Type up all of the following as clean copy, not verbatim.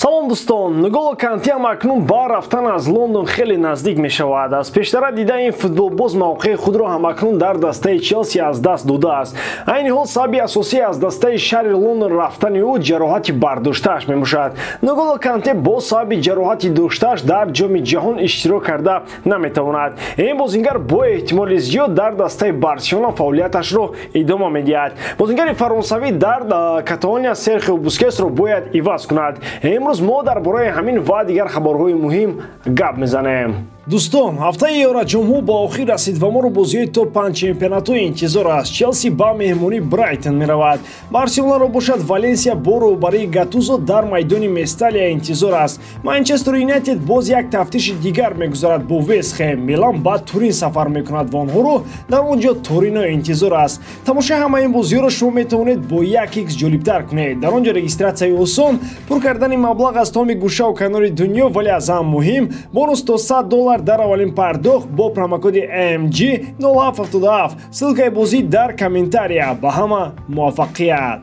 салом дӯстон, Нголо Канте акнун ба рафтан аз Лондон хеле наздик мешавад. Аз пештара дида ин футболбоз мавқеи худро ҳамакнун дар дастаи Челси аз даст додааст. Айни ҳол сабаби асосӣ аз дастаи шаҳри Лондон рафтани ӯ ҷароҳати бардоштааш мебошад. Нголо Канте бо сабаби ҷароҳати доштааш дар ҷоми ҷаҳон иштирок карда наметавонад. Ин бозингар бо эҳтимоли зиёд дар дастаи Барселона фаъолияташро идома медиҳад. Бозингари фаронсавӣ дар Каталония Серхио Бускетсро бояд иваз кунад. Имрӯз мо дар бораи ҳамин ва дигар хабарҳои муҳим гап мезанем. Дӯстон, ҳафтаи Евроҷомҳо ба охир расид ва моро бозиҳои топ-5 чемпионатҳо интизор аст. Челси ба меҳмонӣ Брайтон меравад. Барселонаро бошад Валенсия бо роҳбарии Гатузо дар майдони Месталия интизор аст. Манчестер Юнайтед боз як тафтиши дигар мегузарад бо Вест Хэм. Милан ба Турин сафар мекунад ва онҳоро дар он ҷо Торино интизор аст. Тамошои ҳамаи ин бозиҳоро шумо метавонед бо 1x ҷолибтар кунед. Дар он ҷо регистратсияи осон, пур кардани маблағ аз томи гӯшаву канори дунё, вале аз ҳам муҳим, бонус то $100 дар аввалин пардохт бо промокоди AMG 0777. Ссилкаи бозӣ дар комментария. Ба ҳама муваффақият.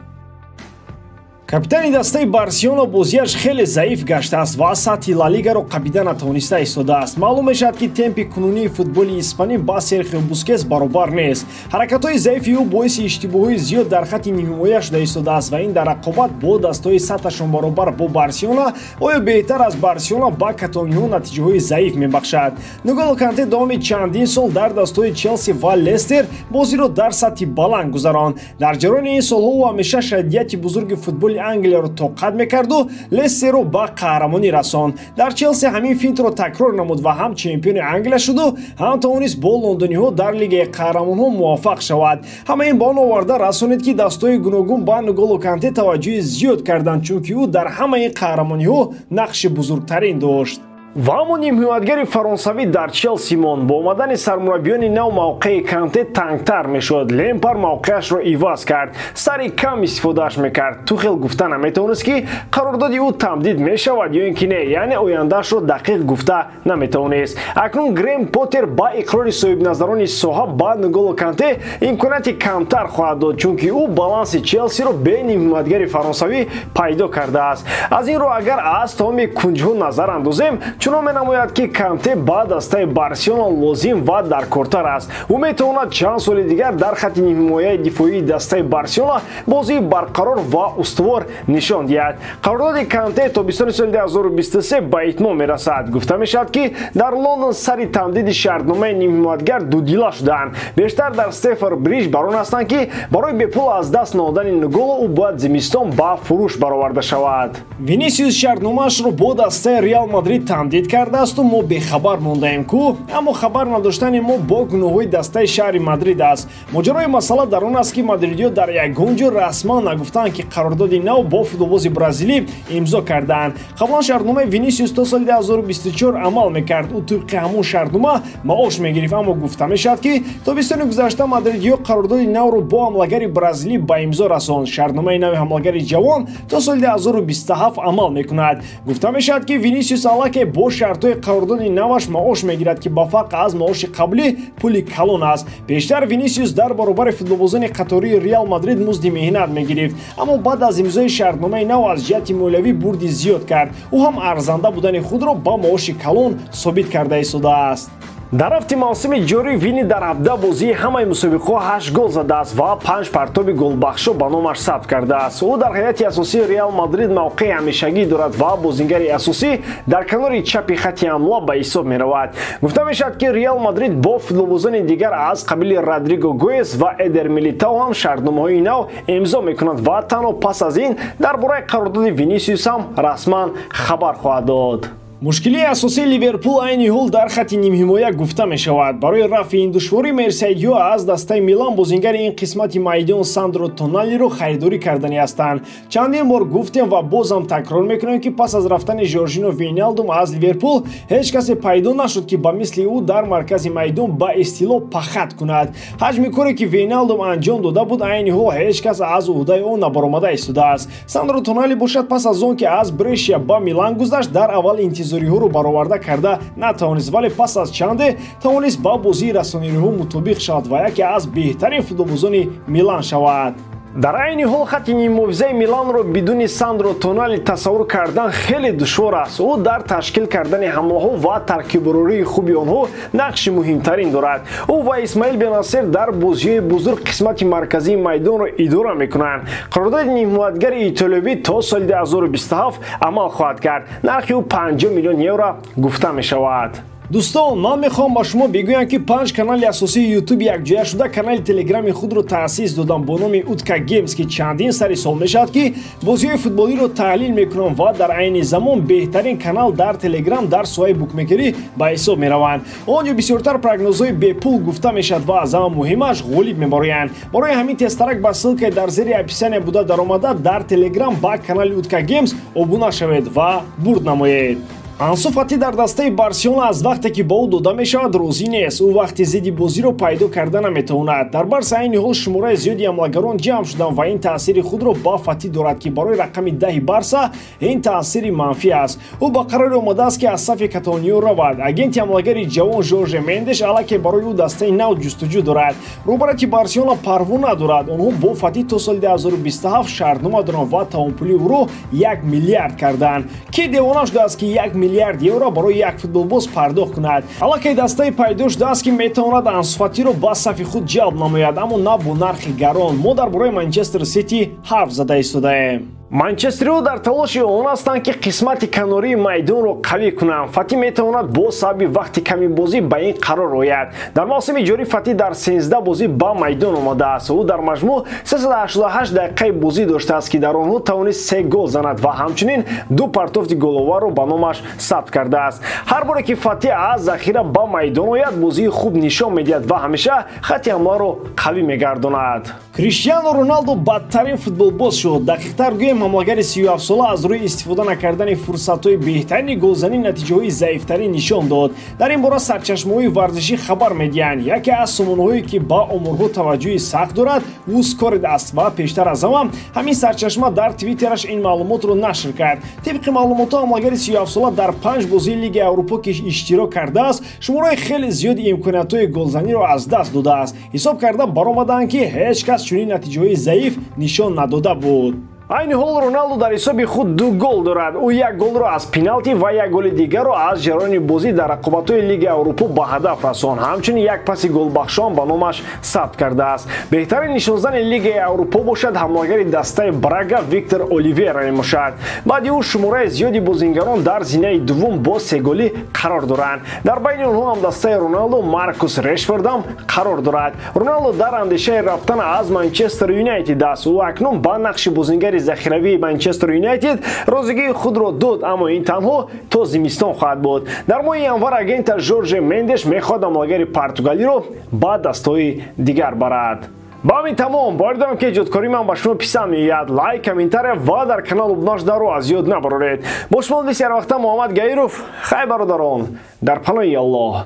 Капитани дастаи Барселона бозиаш хеле заиф гаштааст ва сатҳи Ла Лигаро қабида натавониста истодааст. Маълум мешавад ки темпи кунунии футболи испанӣ ба Серхио Бускетс баробар нест. ҳаракатҳои заифи ӯ боиси иштибоҳҳои зиёд дар хатти ниҳимоя шуда истодааст ва ин дар рақобат бо дастаҳои сатҳашон баробар бо Барселона оё беҳтар аз Барселона ба каталониҳо натиҷаҳои заиф мебахшад. Нголо Канте давоми чандин сол дар дастаҳои Челси ва Лестер бозиро дар сатҳи баланд гузаронд. Дар ҷарони ин солҳо ӯ ҳамеша шаддияти бузурги футболи Англияро тоқат мекарду Лестерро ба қаҳрамонӣ расонд. Дар Челси ҳамин финтро такрор намуд ва ҳам чемпиони Англия шуду, ҳам тавонист бо лондониҳо дар Лигаи Қаҳрамонҳо муваффақ шавад. Ҳама ин ба он оварда расонид ки дастаҳои гуногун ба Нголо Канте таваҷҷӯҳи зиёд карданд, чунки ӯ дар ҳамаи ин қаҳрамониҳо нақши бузургтарин дошт. ва ҳамон нимҳиматгари фаронсавӣ дар Челси монд. Бо омадани сармураббиёни нав мавқеи Канте тангтар мешуд. Лемпар мавқеашро иваз кард, сари кам истифодааш мекард. Тухел гуфта наметавонист ки қарордоди ӯ тамдид мешавад ё ин ки не, яъне ояндаашро дақиқ гуфта наметавонист. Акнун Грэм Поттер ба иқрори соҳибназарони соҳа ба Нголо Канте имконияти камтар хоҳад дод, чунки ӯ баланси Челсиро бе нимҳиматгари фаронсавӣ пайдо кардааст. Аз ин роҳ агар аз тамоми кунҷҳо назар андозем, чунон менамояд ки Канте ба дастаи Барселона лозим ва даркортар аст. ӯ метавонад чанд соли дигар дар хатти нимҳимояи дифоии дастаи Барселона бозии барқарор ва устувор нишон диҳад. Қарордоди Канте тобистони соли 2023 ба итмом мерасад. Гуфта мешавад ки дар Лондон сари тамдиди шартномаи нимҳиматгар дудила шудаанд. Бештар дар Стефорд Бридж бар он ҳастанд ки барои бепул аз даст нодани Нголо ӯ бояд зимистон ба фурӯш бароварда шавад. Винисиус шартномаашро бо дастаи Реал Мадрид тамдид кардаасту мо бехабар мондаем ку, аммо хабар надоштани мо бо гуноҳҳои дастаи шаҳри Мадрид аст. моҷарои масъала дар он аст ки мадридиё дар ягон ҷо расман нагуфтанд ки қарордоди нав бо футболбози бразилӣ имзо кардаанд. қаблан шартномаи Винисиус то соли 2024 амал мекард. ӯ тибқи ҳамон шартнома маош мегирифт, аммо гуфта мешавад ки тобистони гузашта мадридиё қарордоди навро бо ҳамлагари бразилӣ ба имзо расонд. шартномаи нави ҳамлагари ҷавон то соли 2027 амал мекунад. гуфта мешавад ки Винисиус аллакай бо шартҳои қарордоди наваш маош мегирад ки ба фарқ аз маоши қаблӣ пули калон аст. пештар Винисиус дар баробари футболбозони қатории Реал Мадрид музди меҳнат мегирифт, аммо баъд аз имзои шартномаи нав аз ҷиҳати молиявӣ бурди зиёд кард. ӯ ҳам арзанда будани худро ба маоши калон собит карда истодааст. дар ҳафти мавсими ҷорӣ Вини дар 17 бозии ҳамаи мусобиқаҳо 8 гол задааст ва 5 партоби голбахшо ба номаш сабт кардааст. ӯ дар ҳайати асосии Реал Мадрид мавқеи ҳамешагӣ дорад ва бозингари асосӣ дар канори чапи хатти ҳамла ба ҳисоб меравад. гуфта мешавад ки Реал Мадрид бо футболбозони дигар аз қабили Родриго Гоес ва Эдер Милитао ҳам шартномаҳои нав имзо мекунад ва танҳо пас аз ин дар бораи қарордоди Винисиус ҳам расман хабар хоҳад дод. мушкилии асосии Ливерпул айни ҳол дар хатти нимҳимоя гуфта мешавад. барои рафъи ин душворӣ мерсайдиҳо аз дастаи Милан бозингари ин қисмати майдон Сандро Тоналиро харидорӣ кардани ҳастанд. чандин бор гуфтем ва бозам такрор мекунем ки пас аз рафтани Жоржино Вейналдум аз Ливерпул ҳеҷ касе пайдо нашуд ки ба мисли ӯ дар маркази майдон ба истилоҳ пахат кунад. ҳаҷми коре ки Вейналдум анҷом дода буд айни ҳол ҳеҷ кас аз уҳдаи он набаромада истодааст. Сандро Тонали бошад пас аз он ки аз Брешия ба Милан гузашт, дар аввал интизориҳоро бароварда карда натавонист, вале пас аз чанде тавонист ба бозии расониҳо мутобиқ шавад ва яке аз беҳтарин футболбозони Милан шавад. дар айни ҳол хатти нимовизаи Миланро бидуни Сандро Тонали тасаввур кардан хеле душвор аст. ӯ дар ташкил кардани ҳамлаҳо ва таркибрории хуби онҳо нақши муҳимтарин дорад. ӯ ва Исмаил Бенасер дар бозиҳои бузург қисмати марказии майдонро идора мекунанд. қарордади ниҳмоятгари итолиёвӣ то соли 2027 амал хоҳад кард. нархи ӯ 50 миллион евро гуфта мешавад. Дӯстон, ман мехоҳам ба шумо бигӯям, ки 5 канали асосии YouTube якҷоя шуда канали Телеграми худро таъсис додам бо номи Утка Games, ки чандин сари сол мешавад, ки бозиҳои футболиро таҳлил мекунам ва дар айни замон беҳтарин канал дар Telegram дар соҳаи букмекерӣ ба ҳисоб мераванд. онҷо бисёртар прогнозҳои бепул гуфта мешавад ва аз ҳама муҳимаш ғолиб мебароянд. барои ҳамин тестарак ба ссилкаи дар зери описания буда даромада дар Telegram ба канали Утка Games обуна шавед ва бурд намоед. Ансу Фати дар дастаи Барселона аз вақте ки ба ӯ дода мешавад розӣ нест. ӯ вақти зидди бозиро пайдо карда наметавонад. дар Барса айни ҳол шумораи зиёди ҳамлагарон ҷамъ шуданд ва ин таъсири худро ба Фати дорад, ки барои рақами 10 Барса ин таъсири манфӣ аст. ӯ ба қароре омадааст, ки аз сафи Каталониё равад. агенти ҳамлагари ҷавон Жорже Мендеш аллакай барои ӯ дастаи нав ҷустуҷӯ дорад. рӯбарати Барселона парво надорад. онҳо бо Фати то соли 2027 шартнома доранд ва тавонпулии ӯро 1 миллиард карданд. ки девона шудааст, ки 1 миллиард евро барои як футболбоз пардохт кунад. аллакай дастаи пайдо шудааст, ки метавонад Ансу Фатиро ба сафи худ ҷалб намояд, аммо на бо нархи гарон. мо дар бораи Манчестер Сити ҳарф зада истодаем. Манчестериҳо дар талоши он ҳастанд, ки қисмати канории майдонро қавӣ кунанд. Фати метавонад бо сабаби вақти ками бозӣ ба ин қарор ояд. дар мавсими ҷорӣ Фати дар 13 бозӣ ба майдон омадааст. ӯ дар маҷмӯъ 388 дақиқаи бозӣ доштааст, ки дар онҳо тавонист 3 гол занад ва ҳамчунин 2 партофти головарро ба номаш сабт кардааст. ҳар боре ки Фати аз захира ба майдон ояд, бозии хуб нишон медиҳад ва ҳамеша хатти ҳамларо қавӣ мегардонад. Криштиану Роналду бадтарин футболбоз шуд. дақиқтар гӯем ҳамлагари 37 сола аз рӯи истифода накардани фурсатҳои беҳтарини голзанӣ натиҷаҳои заифтарин нишон дод. дар ин бора сарчашмаҳои варзишӣ хабар медиҳанд. яке аз сомонаҳое ки ба омурҳо таваҷҷӯҳи сахт дорад Ускоред аст ва пештар аз ҳама ҳамин сарчашма дар твиттераш ин маълумотро нашр кард. тибқи маълумотҳо ҳамлагари 37 сола дар 5 бозии Лигаи Аврупо ки иштирок кардааст, шумораи хеле зиёди имкониятҳои голзаниро аз даст додааст. ҳисоб карда баромаданд, ки ҳеҷ кас чунин натиҷаҳои заиф нишон надода буд. айни ҳол Роналду дар ҳисоби худ 2 гол дорад. ӯ 1 голро аз пеналти ва 1 голи дигарро аз ҷараёни бозӣ дар рақобатҳои Лигаи Аврупо ба ҳадаф расонд. ҳамчунин 1 паси голбахшон ба номаш сабт кардааст. беҳтарин нишонзани Лигаи Аврупо бошад ҳамлагари дастаи Брага Виктор Оливейра мебошад. баъди ӯ шумораи зиёди бозингарон дар зинаи дуввум бо 3 голӣ қарор доранд. дар байни онҳо ҳам дастаи Роналду Маркус Решфордам қарор дорад. Роналду дар андешаи рафтан аз Манчестер Юнайтед аст. ӯ акнун ба нақши бозингари захиравии Манчестер Юнайтед розигии худро дод, аммо ин танҳо то зимистон хоҳад буд. дар моҳи январ агента Жорже Мендеш мехоҳад ҳамлагари Португалиро ба дастаҳои дигар барад. ба ҳамин тамом, бояр дорам ки эҷодкории ман ба шумо писанд меояд. лайк, комментария ва дар канал обуна шуданро аз ёд набароред. бо шумо дисяр вақта Муҳаммад Гаиров. хай бародарон, дар паноҳи Аллоҳ.